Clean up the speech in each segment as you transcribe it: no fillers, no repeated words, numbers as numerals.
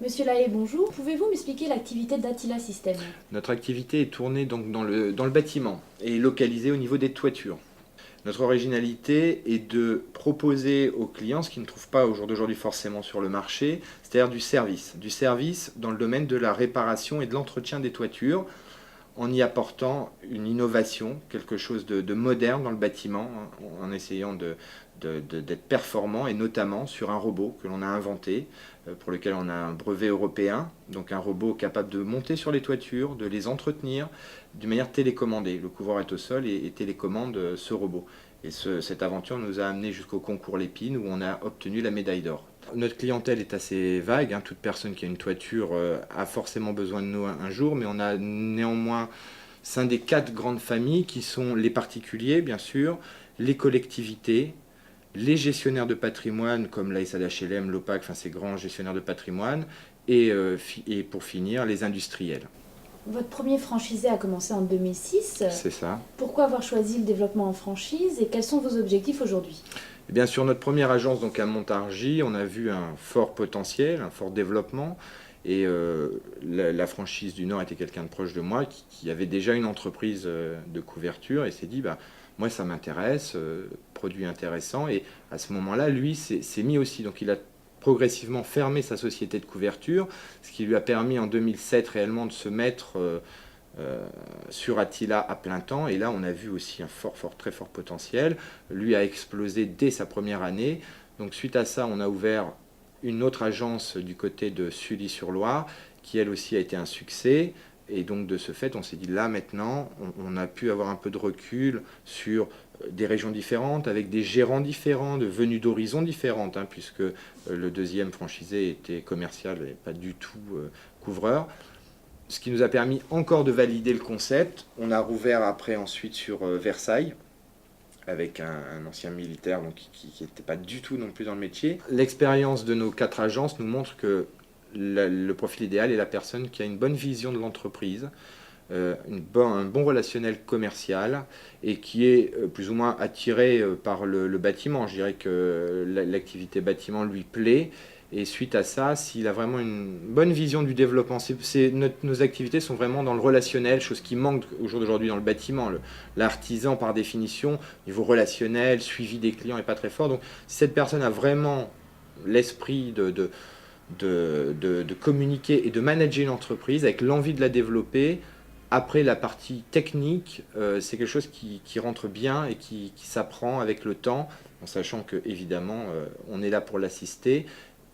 Monsieur Lahaye, bonjour. Pouvez-vous m'expliquer l'activité d'Attila System? Notre activité est tournée donc dans le bâtiment et localisée au niveau des toitures. Notre originalité est de proposer aux clients ce qu'ils ne trouvent pas au jour d'aujourd'hui forcément sur le marché, c'est-à-dire du service. Du service dans le domaine de la réparation et de l'entretien des toitures, en y apportant une innovation, quelque chose de moderne dans le bâtiment, en essayant d'être performant, et notamment sur un robot que l'on a inventé, pour lequel on a un brevet européen, donc un robot capable de monter sur les toitures, de les entretenir d'une manière télécommandée. Le couvreur est au sol et télécommande ce robot. Et cette aventure nous a amené jusqu'au concours Lépine où on a obtenu la médaille d'or. Notre clientèle est assez vague, hein. Toute personne qui a une toiture a forcément besoin de nous un jour, mais on a néanmoins scindé 4 grandes familles qui sont les particuliers, bien sûr, les collectivités, les gestionnaires de patrimoine comme la SADHLM, l'OPAC, enfin ces grands gestionnaires de patrimoine, et pour finir, les industriels. Votre premier franchisé a commencé en 2006. C'est ça. Pourquoi avoir choisi le développement en franchise et quels sont vos objectifs aujourd'hui? Et bien sûr, notre première agence donc à Montargis, on a vu un fort potentiel, un fort développement. Et la franchise du Nord était quelqu'un de proche de moi qui avait déjà une entreprise de couverture et s'est dit bah, moi ça m'intéresse, produit intéressant. Et à ce moment-là, lui s'est mis aussi. Donc il a progressivement fermé sa société de couverture, ce qui lui a permis en 2007 réellement de se mettre sur Attila à plein temps. Et là, on a vu aussi un très fort potentiel. Lui a explosé dès sa première année. Donc suite à ça, on a ouvert une autre agence du côté de Sully-sur-Loire, qui elle aussi a été un succès. Et donc de ce fait, on s'est dit là maintenant, on a pu avoir un peu de recul sur des régions différentes, avec des gérants différents, de venus d'horizons différentes, hein, puisque le deuxième franchisé était commercial et pas du tout couvreur. Ce qui nous a permis encore de valider le concept. On a rouvert après ensuite sur Versailles, avec un ancien militaire donc, qui n'était pas du tout non plus dans le métier. L'expérience de nos 4 agences nous montre que le profil idéal est la personne qui a une bonne vision de l'entreprise, un bon relationnel commercial et qui est plus ou moins attiré par le bâtiment. Je dirais que l'activité bâtiment lui plaît. Et suite à ça, s'il a vraiment une bonne vision du développement, nos activités sont vraiment dans le relationnel, chose qui manque au jour d'aujourd'hui dans le bâtiment. L'artisan, par définition, niveau relationnel, suivi des clients, n'est pas très fort. Donc, si cette personne a vraiment l'esprit de communiquer et de manager une entreprise avec l'envie de la développer, après la partie technique, c'est quelque chose qui rentre bien et qui s'apprend avec le temps, en sachant que évidemment on est là pour l'assister,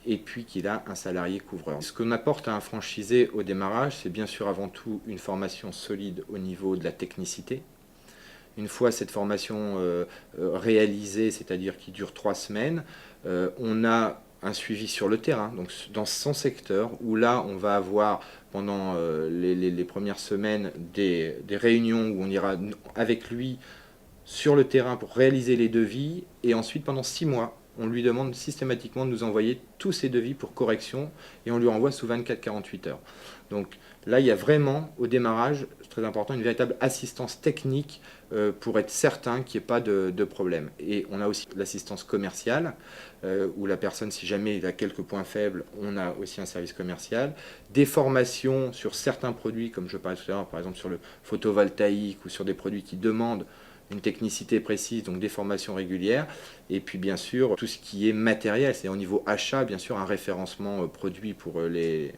et puis qu'il a un salarié couvreur. Ce qu'on apporte à un franchisé au démarrage, c'est bien sûr avant tout une formation solide au niveau de la technicité. Une fois cette formation réalisée, c'est-à-dire qui dure 3 semaines, on a un suivi sur le terrain, donc dans son secteur, où là on va avoir pendant les premières semaines des réunions où on ira avec lui sur le terrain pour réaliser les devis, et ensuite pendant 6 mois, on lui demande systématiquement de nous envoyer tous ses devis pour correction et on lui envoie sous 24-48 heures. Donc là, il y a vraiment, au démarrage, c'est très important, une véritable assistance technique pour être certain qu'il n'y ait pas de problème. Et on a aussi l'assistance commerciale, où la personne, si jamais il a quelques points faibles, on a aussi un service commercial. Des formations sur certains produits, comme je parlais tout à l'heure, par exemple sur le photovoltaïque ou sur des produits qui demandent une technicité précise, donc des formations régulières, et puis bien sûr tout ce qui est matériel, c'est au niveau achat, bien sûr un référencement produit pour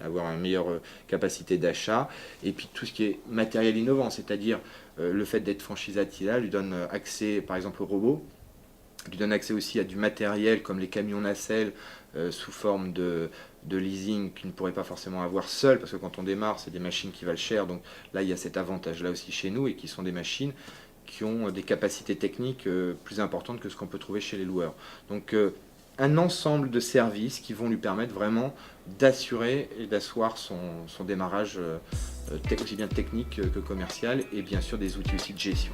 avoir une meilleure capacité d'achat, et puis tout ce qui est matériel innovant, c'est-à-dire le fait d'être franchisé Attila lui donne accès par exemple au robot, lui donne accès aussi à du matériel comme les camions nacelles sous forme de leasing qu'il ne pourrait pas forcément avoir seul, parce que quand on démarre, c'est des machines qui valent cher, donc là il y a cet avantage-là aussi chez nous, et qui sont des machines qui ont des capacités techniques plus importantes que ce qu'on peut trouver chez les loueurs. Donc un ensemble de services qui vont lui permettre vraiment d'assurer et d'asseoir son démarrage aussi bien technique que commercial, et bien sûr des outils aussi de gestion.